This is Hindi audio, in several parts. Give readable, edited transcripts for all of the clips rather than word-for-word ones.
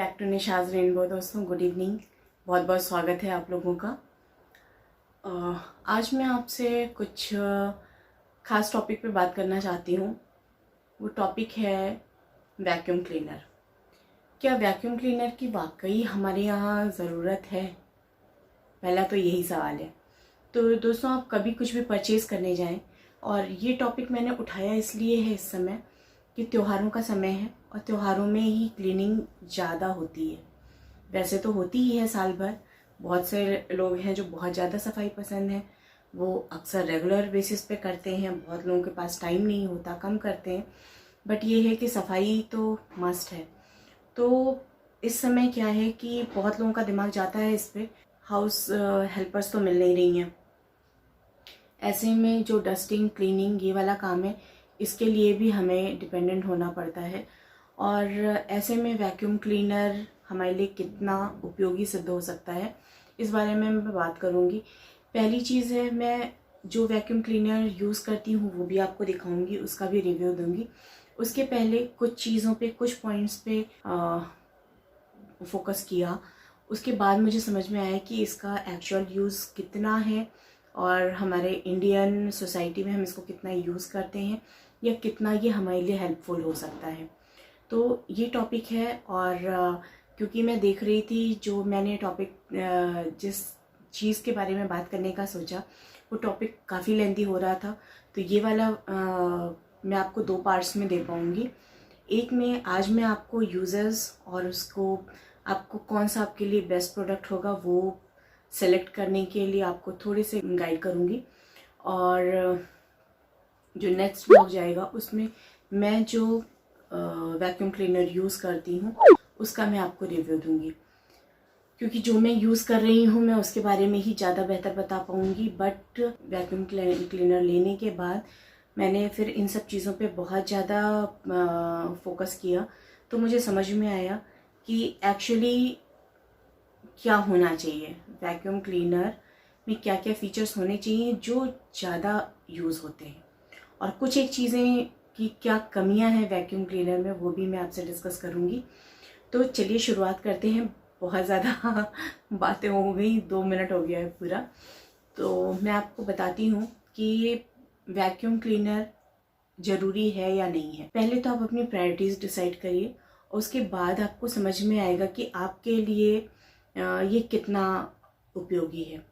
Back to Nisha's rainbow. दोस्तों गुड इवनिंग, बहुत बहुत स्वागत है आप लोगों का। आज मैं आपसे कुछ ख़ास टॉपिक पे बात करना चाहती हूँ। वो टॉपिक है वैक्यूम क्लीनर। क्या वैक्यूम क्लीनर की वाकई हमारे यहाँ ज़रूरत है? पहला तो यही सवाल है। तो दोस्तों, आप कभी कुछ भी परचेज़ करने जाएं, और ये टॉपिक मैंने उठाया इसलिए है इस समय कि त्योहारों का समय है और त्योहारों में ही क्लीनिंग ज़्यादा होती है। वैसे तो होती ही है साल भर। बहुत से लोग हैं जो बहुत ज़्यादा सफाई पसंद है, वो अक्सर रेगुलर बेसिस पे करते हैं। बहुत लोगों के पास टाइम नहीं होता, कम करते हैं। बट ये है कि सफाई तो मस्ट है। तो इस समय क्या है कि बहुत लोगों का दिमाग जाता है इस पर। हाउस हेल्पर्स तो मिल नहीं रही हैं। ऐसे में जो डस्टिंग क्लीनिंग ये वाला काम है, इसके लिए भी हमें डिपेंडेंट होना पड़ता है। और ऐसे में वैक्यूम क्लीनर हमारे लिए कितना उपयोगी सिद्ध हो सकता है, इस बारे में मैं बात करूँगी। पहली चीज़ है, मैं जो वैक्यूम क्लीनर यूज़ करती हूँ वो भी आपको दिखाऊंगी, उसका भी रिव्यू दूंगी। उसके पहले कुछ चीज़ों पे, कुछ पॉइंट्स पे फोकस किया। उसके बाद मुझे समझ में आया कि इसका एक्चुअल यूज़ कितना है और हमारे इंडियन सोसाइटी में हम इसको कितना यूज़ करते हैं, या कितना ये हमारे लिए हेल्पफुल हो सकता है। तो ये टॉपिक है। और क्योंकि मैं देख रही थी, जो मैंने टॉपिक जिस चीज़ के बारे में बात करने का सोचा, वो टॉपिक काफ़ी लेंथी हो रहा था। तो ये वाला मैं आपको 2 पार्ट्स में दे पाऊँगी। एक में आज मैं आपको यूज़र्स और उसको आपको कौन सा आपके लिए बेस्ट प्रोडक्ट होगा वो सेलेक्ट करने के लिए आपको थोड़े से गाइड करूँगी। और जो नेक्स्ट ब्लॉग जाएगा उसमें मैं जो वैक्यूम क्लीनर यूज़ करती हूँ उसका मैं आपको रिव्यू दूँगी, क्योंकि जो मैं यूज़ कर रही हूँ मैं उसके बारे में ही ज़्यादा बेहतर बता पाऊँगी। बट वैक्यूम क्लीनर लेने के बाद मैंने फिर इन सब चीज़ों पे बहुत ज़्यादा फोकस किया, तो मुझे समझ में आया कि एक्चुअली क्या होना चाहिए वैक्यूम क्लीनर में, क्या क्या फीचर्स होने चाहिए जो ज़्यादा यूज़ होते हैं, और कुछ एक चीज़ें की क्या कमियां हैं वैक्यूम क्लीनर में, वो भी मैं आपसे डिस्कस करूँगी। तो चलिए शुरुआत करते हैं। बहुत ज़्यादा बातें हो गई, 2 मिनट हो गया है पूरा। तो मैं आपको बताती हूँ कि वैक्यूम क्लीनर ज़रूरी है या नहीं है। पहले तो आप अपनी प्रायोरिटीज़ डिसाइड करिए, उसके बाद आपको समझ में आएगा कि आपके लिए ये कितना उपयोगी है।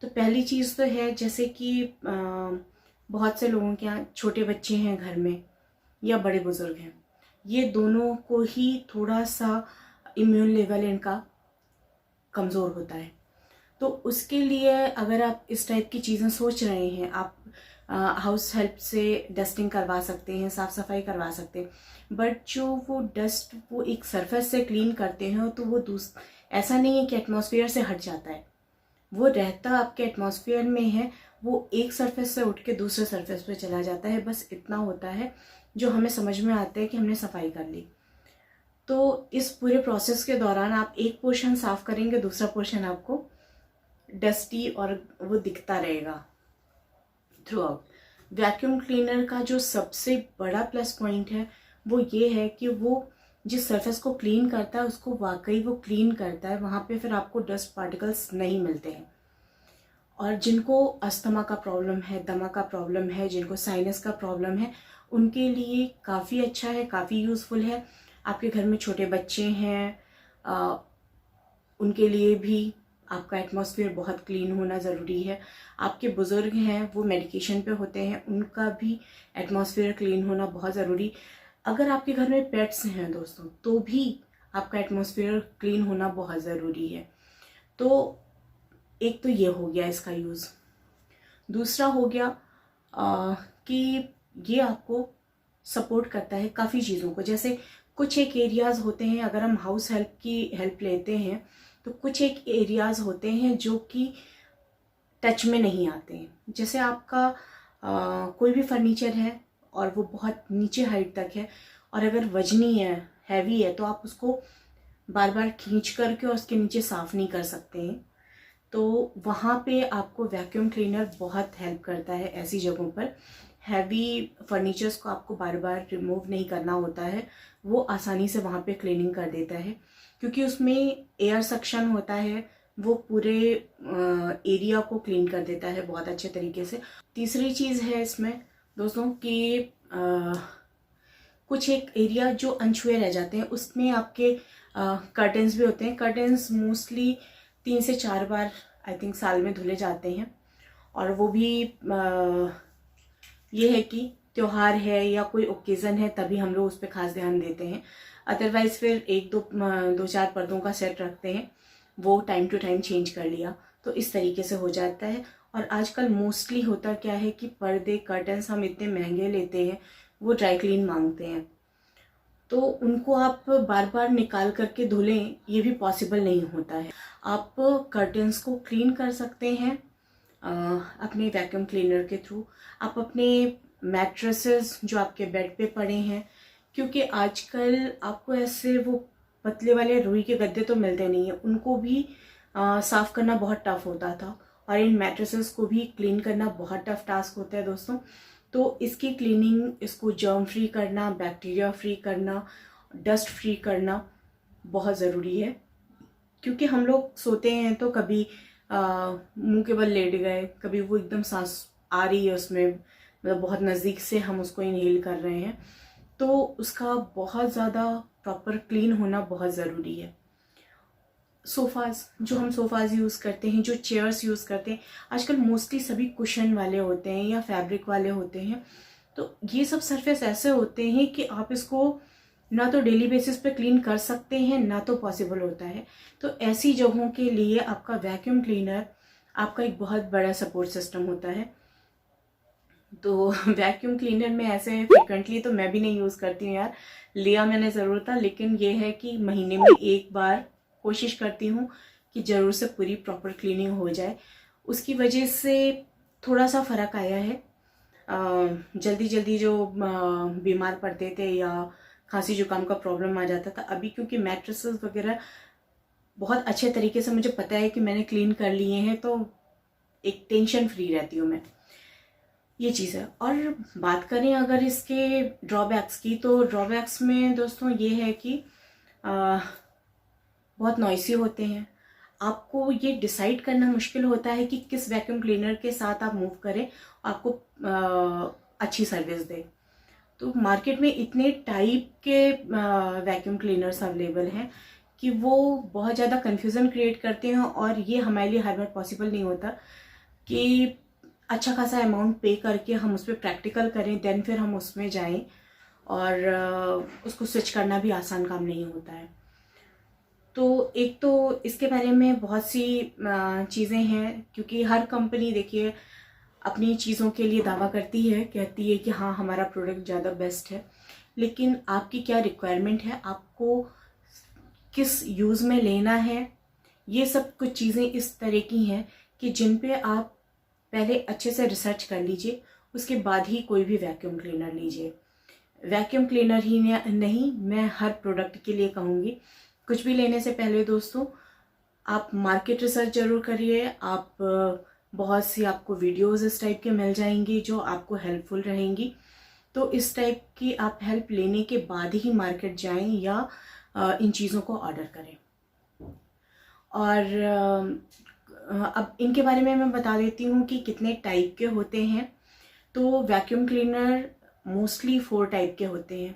तो पहली चीज़ तो है, जैसे कि बहुत से लोगों के यहाँ छोटे बच्चे हैं घर में, या बड़े बुजुर्ग हैं, ये दोनों को ही थोड़ा सा इम्यून लेवल इनका कमज़ोर होता है। तो उसके लिए अगर आप इस टाइप की चीज़ें सोच रहे हैं, आप हाउस हेल्प से डस्टिंग करवा सकते हैं, साफ़ सफाई करवा सकते हैं। बट जो वो डस्ट वो एक सरफेस से क्लीन करते हैं, तो वो ऐसा नहीं है कि एटमॉस्फेयर से हट जाता है, वो रहता आपके एटमॉस्फेयर में है। वो एक सरफेस से उठ के दूसरे सरफेस पे चला जाता है। बस इतना होता है जो हमें समझ में आता है कि हमने सफाई कर ली। तो इस पूरे प्रोसेस के दौरान आप एक पोर्शन साफ करेंगे, दूसरा पोर्शन आपको डस्टी और वो दिखता रहेगा थ्रू आउट। वैक्यूम क्लीनर का जो सबसे बड़ा प्लस पॉइंट है वो ये है कि वो जिस सरफेस को क्लीन करता है उसको वाकई वो क्लीन करता है। वहाँ पे फिर आपको डस्ट पार्टिकल्स नहीं मिलते हैं। और जिनको अस्थमा का प्रॉब्लम है, दमा का प्रॉब्लम है, जिनको साइनस का प्रॉब्लम है, उनके लिए काफ़ी अच्छा है, काफ़ी यूज़फुल है। आपके घर में छोटे बच्चे हैं, उनके लिए भी आपका एटमॉस्फेयर बहुत क्लीन होना ज़रूरी है। आपके बुज़ुर्ग हैं, वो मेडिकेशन पे होते हैं, उनका भी एटमॉस्फेयर क्लीन होना बहुत ज़रूरी। अगर आपके घर में पेट्स हैं दोस्तों, तो भी आपका एटमॉस्फेयर क्लीन होना बहुत ज़रूरी है। तो एक तो ये हो गया इसका यूज़। दूसरा हो गया कि ये आपको सपोर्ट करता है काफ़ी चीज़ों को। जैसे कुछ एक एरियाज़ होते हैं, अगर हम हाउस हेल्प की हेल्प लेते हैं, तो कुछ एक एरियाज़ होते हैं जो कि टच में नहीं आते हैं। जैसे आपका कोई भी फर्नीचर है और वो बहुत नीचे हाइट तक है, और अगर वजनी है, हैवी है, तो आप उसको बार बार खींच करके और उसके नीचे साफ़ नहीं कर सकते हैं। तो वहाँ पे आपको वैक्यूम क्लीनर बहुत हेल्प करता है। ऐसी जगहों पर हैवी फर्नीचर्स को आपको बार बार रिमूव नहीं करना होता है, वो आसानी से वहाँ पे क्लीनिंग कर देता है। क्योंकि उसमें एयर सक्शन होता है, वो पूरे एरिया को क्लीन कर देता है बहुत अच्छे तरीके से। तीसरी चीज़ है इसमें दोस्तों कि कुछ एक एरिया जो अनछुए रह जाते हैं, उसमें आपके कर्टन्स भी होते हैं। कर्टन्स मोस्टली 3 से 4 बार आई थिंक साल में धुले जाते हैं, और वो भी ये है कि त्योहार है या कोई ओकेज़न है तभी हम लोग उस पर खास ध्यान देते हैं। अदरवाइज़ फिर 1-2-4 पर्दों का सेट रखते हैं, वो टाइम टू टाइम चेंज कर लिया, तो इस तरीके से हो जाता है। और आजकल मोस्टली होता क्या है कि पर्दे कर्टन्स हम इतने महंगे लेते हैं, वो ड्राई क्लीन मांगते हैं, तो उनको आप बार बार निकाल करके धुलें ये भी पॉसिबल नहीं होता है। आप कर्टन्स को क्लीन कर सकते हैं अपने वैक्यूम क्लीनर के थ्रू। आप अपने मैट्रेसेस जो आपके बेड पे पड़े हैं, क्योंकि आजकल आपको ऐसे वो पतले वाले रुई के गद्दे तो मिलते नहीं हैं, उनको भी साफ़ करना बहुत टफ होता था, और इन मैट्रेसेस को भी क्लीन करना बहुत टफ टास्क होता है दोस्तों। तो इसकी क्लीनिंग, इसको जर्म फ्री करना, बैक्टीरिया फ्री करना, डस्ट फ्री करना बहुत ज़रूरी है। क्योंकि हम लोग सोते हैं तो कभी मुंह के बल लेट गए, कभी वो एकदम सांस आ रही है उसमें, मतलब बहुत नज़दीक से हम उसको इनहेल कर रहे हैं, तो उसका बहुत ज़्यादा प्रॉपर क्लीन होना बहुत ज़रूरी है। सोफ़ाज़, जो हम सोफ़ाज़ यूज़ करते हैं, जो चेयर्स यूज़ करते हैं, आजकल मोस्टली सभी कुशन वाले होते हैं या फैब्रिक वाले होते हैं, तो ये सब सरफेस ऐसे होते हैं कि आप इसको ना तो डेली बेसिस पे क्लीन कर सकते हैं, ना तो पॉसिबल होता है। तो ऐसी जगहों के लिए आपका वैक्यूम क्लीनर आपका एक बहुत बड़ा सपोर्ट सिस्टम होता है। तो वैक्यूम क्लीनर में ऐसे फ्रिक्वेंटली तो मैं भी नहीं यूज़ करती हूँ यार, लिया मैंने ज़रूर था, लेकिन ये है कि महीने में एक बार कोशिश करती हूँ कि ज़रूर से पूरी प्रॉपर क्लीनिंग हो जाए। उसकी वजह से थोड़ा सा फ़र्क आया है। जल्दी जल्दी जो बीमार पड़ते थे या खांसी जुकाम का प्रॉब्लम आ जाता था, अभी क्योंकि मैट्रेसेस वगैरह बहुत अच्छे तरीके से मुझे पता है कि मैंने क्लीन कर लिए हैं, तो एक टेंशन फ्री रहती हूँ मैं। ये चीज़ है। और बात करें अगर इसके ड्रॉबैक्स की, तो ड्रॉबैक्स में दोस्तों ये है कि बहुत नॉइसी होते हैं। आपको ये डिसाइड करना मुश्किल होता है कि किस वैक्यूम क्लीनर के साथ आप मूव करें, आपको अच्छी सर्विस दे। तो मार्केट में इतने टाइप के वैक्यूम क्लीनर्स अवेलेबल हैं कि वो बहुत ज़्यादा कन्फ्यूज़न क्रिएट करते हैं, और ये हमारे लिए हर बार पॉसिबल नहीं होता कि अच्छा खासा अमाउंट पे करके हम उस पर प्रैक्टिकल करें, देन फिर हम उसमें जाएं, और उसको स्विच करना भी आसान काम नहीं होता है। तो एक तो इसके बारे में बहुत सी चीज़ें हैं, क्योंकि हर कंपनी देखिए अपनी चीज़ों के लिए दावा करती है, कहती है कि हाँ हमारा प्रोडक्ट ज़्यादा बेस्ट है, लेकिन आपकी क्या रिक्वायरमेंट है, आपको किस यूज़ में लेना है, ये सब कुछ चीज़ें इस तरह की हैं कि जिन पे आप पहले अच्छे से रिसर्च कर लीजिए, उसके बाद ही कोई भी वैक्यूम क्लीनर लीजिए। वैक्यूम क्लीनर ही नहीं, मैं हर प्रोडक्ट के लिए कहूँगी, कुछ भी लेने से पहले दोस्तों आप मार्केट रिसर्च ज़रूर करिए। आप बहुत सी आपको वीडियोस इस टाइप के मिल जाएंगी जो आपको हेल्पफुल रहेंगी, तो इस टाइप की आप हेल्प लेने के बाद ही मार्केट जाएं या इन चीज़ों को ऑर्डर करें। और अब इनके बारे में मैं बता देती हूँ कि कितने टाइप के होते हैं। तो वैक्यूम क्लीनर मोस्टली 4 टाइप के होते हैं।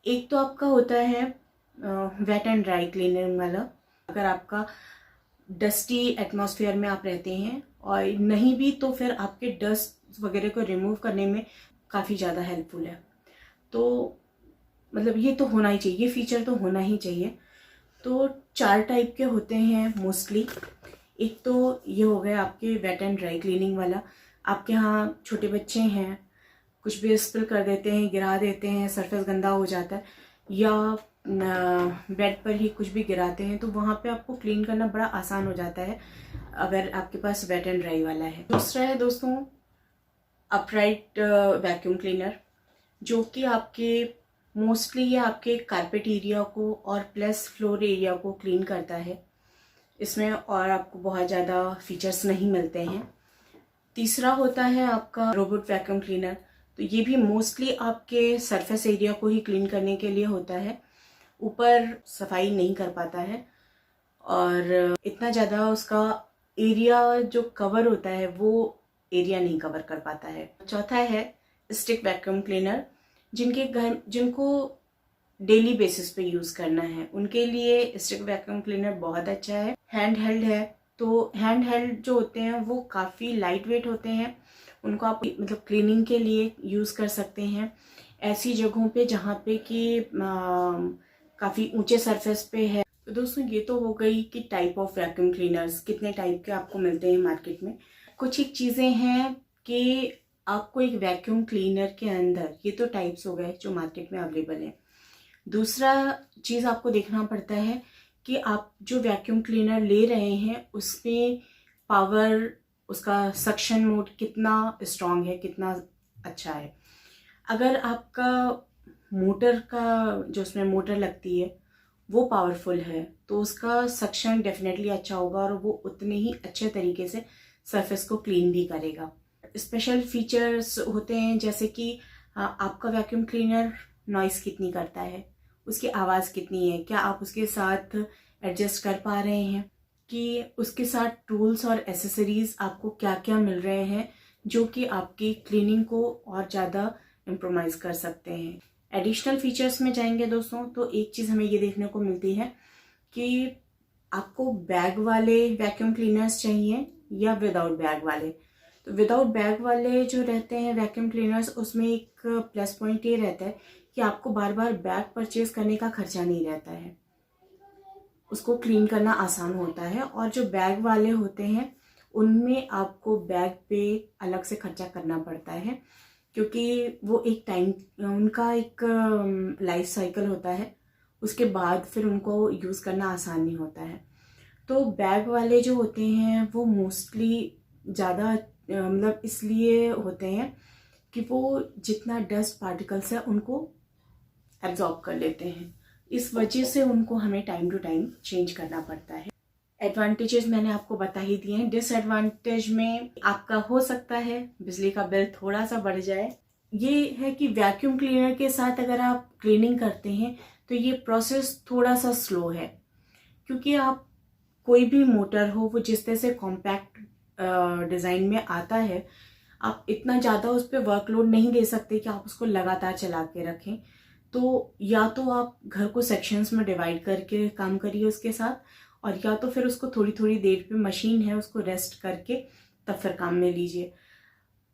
एक तो आपका होता है वेट एंड ड्राई क्लीनिंग वाला। अगर आपका डस्टी एटमॉस्फेयर में आप रहते हैं और नहीं भी, तो फिर आपके डस्ट वगैरह को रिमूव करने में काफ़ी ज़्यादा हेल्पफुल है। तो मतलब ये तो होना ही चाहिए, ये फीचर तो होना ही चाहिए। तो 4 टाइप के होते हैं मोस्टली। एक तो ये हो गया आपके वेट एंड ड्राई क्लीनिंग वाला। आपके यहाँ छोटे बच्चे हैं, कुछ भी स्पिल कर देते हैं, गिरा देते हैं, सरफेस गंदा हो जाता है, या बेड पर ही कुछ भी गिराते हैं, तो वहाँ पे आपको क्लीन करना बड़ा आसान हो जाता है अगर आपके पास वेट एंड ड्राई वाला है। दूसरा है दोस्तों अपराइट वैक्यूम क्लीनर, जो कि आपके मोस्टली ये आपके कारपेट एरिया को और प्लस फ्लोर एरिया को क्लीन करता है। इसमें और आपको बहुत ज़्यादा फीचर्स नहीं मिलते हैं। तीसरा होता है आपका रोबोट वैक्यूम क्लीनर। तो ये भी मोस्टली आपके सरफेस एरिया को ही क्लीन करने के लिए होता है, ऊपर सफाई नहीं कर पाता है और इतना ज़्यादा उसका एरिया जो कवर होता है वो एरिया नहीं कवर कर पाता है। चौथा है स्टिक वैक्यूम क्लीनर। जिनको डेली बेसिस पे यूज़ करना है उनके लिए स्टिक वैक्यूम क्लीनर बहुत अच्छा है। हैंड हेल्ड है, तो हैंड हेल्ड जो होते हैं वो काफ़ी लाइट वेट होते हैं, उनको आप मतलब क्लीनिंग के लिए यूज़ कर सकते हैं ऐसी जगहों पे जहाँ पे कि काफ़ी ऊंचे सरफेस पे है। तो दोस्तों ये तो हो गई कि टाइप ऑफ वैक्यूम क्लीनर्स कितने टाइप के आपको मिलते हैं मार्केट में। कुछ एक चीज़ें हैं कि आपको एक वैक्यूम क्लीनर के अंदर, ये तो टाइप्स हो गए जो मार्केट में अवेलेबल है। दूसरा चीज़ आपको देखना पड़ता है कि आप जो वैक्यूम क्लीनर ले रहे हैं उसमें पावर, उसका सक्शन मोड कितना स्ट्रांग है, कितना अच्छा है। अगर आपका मोटर का जो उसमें मोटर लगती है वो पावरफुल है तो उसका सक्शन डेफिनेटली अच्छा होगा और वो उतने ही अच्छे तरीके से सरफेस को क्लीन भी करेगा। स्पेशल फीचर्स होते हैं जैसे कि आपका वैक्यूम क्लीनर नॉइज़ कितनी करता है, उसकी आवाज़ कितनी है, क्या आप उसके साथ एडजस्ट कर पा रहे हैं, कि उसके साथ टूल्स और एसेसरीज़ आपको क्या क्या मिल रहे हैं जो कि आपकी क्लीनिंग को और ज़्यादा इम्प्रोवाइज कर सकते हैं। एडिशनल फीचर्स में जाएंगे दोस्तों तो एक चीज़ हमें ये देखने को मिलती है कि आपको बैग वाले वैक्यूम क्लीनर्स चाहिए या विदाउट बैग वाले। तो विदाउट बैग वाले जो रहते हैं वैक्यूम क्लीनर्स, उसमें एक प्लस पॉइंट ये रहता है कि आपको बार बार बैग परचेज करने का खर्चा नहीं रहता है, उसको क्लीन करना आसान होता है। और जो बैग वाले होते हैं उनमें आपको बैग पे अलग से खर्चा करना पड़ता है क्योंकि वो एक टाइम, उनका एक लाइफ साइकिल होता है, उसके बाद फिर उनको यूज़ करना आसान नहीं होता है। तो बैग वाले जो होते हैं वो मोस्टली ज़्यादा मतलब इसलिए होते हैं कि वो जितना डस्ट पार्टिकल्स है उनको एब्जॉर्ब कर लेते हैं, इस वजह से उनको हमें टाइम टू टाइम चेंज करना पड़ता है। एडवांटेजेस मैंने आपको बता ही दिए हैं। डिसएडवांटेज में आपका हो सकता है बिजली का बिल थोड़ा सा बढ़ जाए। ये है कि वैक्यूम क्लीनर के साथ अगर आप क्लीनिंग करते हैं तो ये प्रोसेस थोड़ा सा स्लो है क्योंकि आप कोई भी मोटर हो वो जिस तरह से कॉम्पैक्ट डिज़ाइन में आता है, आप इतना ज़्यादा उस पर वर्कलोड नहीं दे सकते कि आप उसको लगातार चला के रखें। तो या तो आप घर को सेक्शंस में डिवाइड करके काम करिए उसके साथ, और या तो फिर उसको थोड़ी थोड़ी देर पे मशीन है उसको रेस्ट करके तब फिर काम में लीजिए।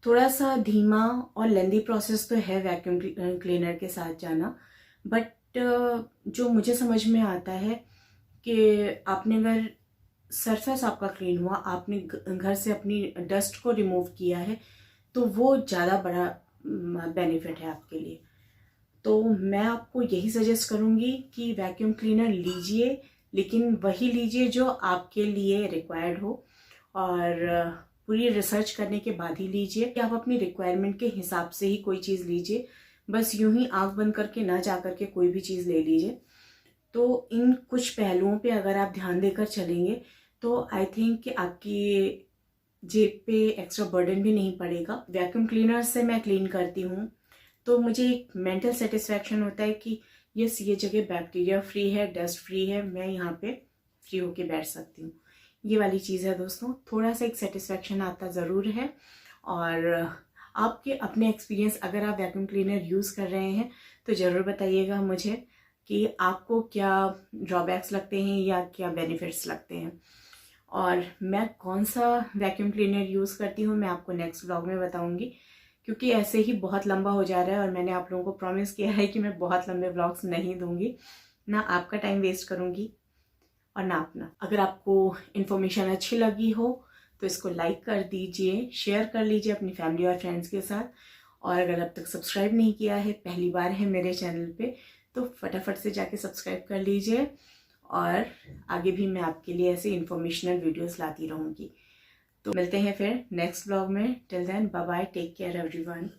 थोड़ा सा धीमा और लेंदी प्रोसेस तो है वैक्यूम क्लीनर के साथ जाना, बट जो मुझे समझ में आता है कि आपने अगर सरफेस आपका क्लीन हुआ, आपने घर से अपनी डस्ट को रिमूव किया है, तो वो ज़्यादा बड़ा बेनिफिट है आपके लिए। तो मैं आपको यही सजेस्ट करूँगी कि वैक्यूम क्लीनर लीजिए, लेकिन वही लीजिए जो आपके लिए रिक्वायर्ड हो, और पूरी रिसर्च करने के बाद ही लीजिए कि आप अपनी रिक्वायरमेंट के हिसाब से ही कोई चीज़ लीजिए। बस यूं ही आंख बंद करके ना जा करके कोई भी चीज़ ले लीजिए। तो इन कुछ पहलुओं पे अगर आप ध्यान देकर चलेंगे तो आई थिंक कि आपकी जेब पे एक्स्ट्रा बर्डन भी नहीं पड़ेगा। वैक्यूम क्लीनर से मैं क्लीन करती हूँ तो मुझे एक मेंटल सेटिस्फैक्शन होता है कि यस, ये जगह बैक्टीरिया फ्री है, डस्ट फ्री है, मैं यहाँ पे फ्री होके बैठ सकती हूँ। ये वाली चीज़ है दोस्तों, थोड़ा सा एक सेटिस्फैक्शन आता ज़रूर है। और आपके अपने एक्सपीरियंस, अगर आप वैक्यूम क्लीनर यूज़ कर रहे हैं तो ज़रूर बताइएगा मुझे कि आपको क्या ड्रॉबैक्स लगते हैं या क्या बेनिफिट्स लगते हैं। और मैं कौन सा वैक्यूम क्लीनर यूज़ करती हूँ मैं आपको नेक्स्ट व्लॉग में बताऊँगी, क्योंकि ऐसे ही बहुत लंबा हो जा रहा है और मैंने आप लोगों को प्रॉमिस किया है कि मैं बहुत लंबे व्लॉग्स नहीं दूंगी, ना आपका टाइम वेस्ट करूंगी और ना अपना। अगर आपको इन्फॉर्मेशन अच्छी लगी हो तो इसको लाइक कर दीजिए, शेयर कर लीजिए अपनी फैमिली और फ्रेंड्स के साथ। और अगर अब तक सब्सक्राइब नहीं किया है, पहली बार है मेरे चैनल पे, तो फटाफट से जाके सब्सक्राइब कर लीजिए। और आगे भी मैं आपके लिए ऐसे इन्फॉर्मेशनल वीडियोस लाती रहूँगी। तो मिलते हैं फिर नेक्स्ट ब्लॉग में। Till then bye bye, take care everyone.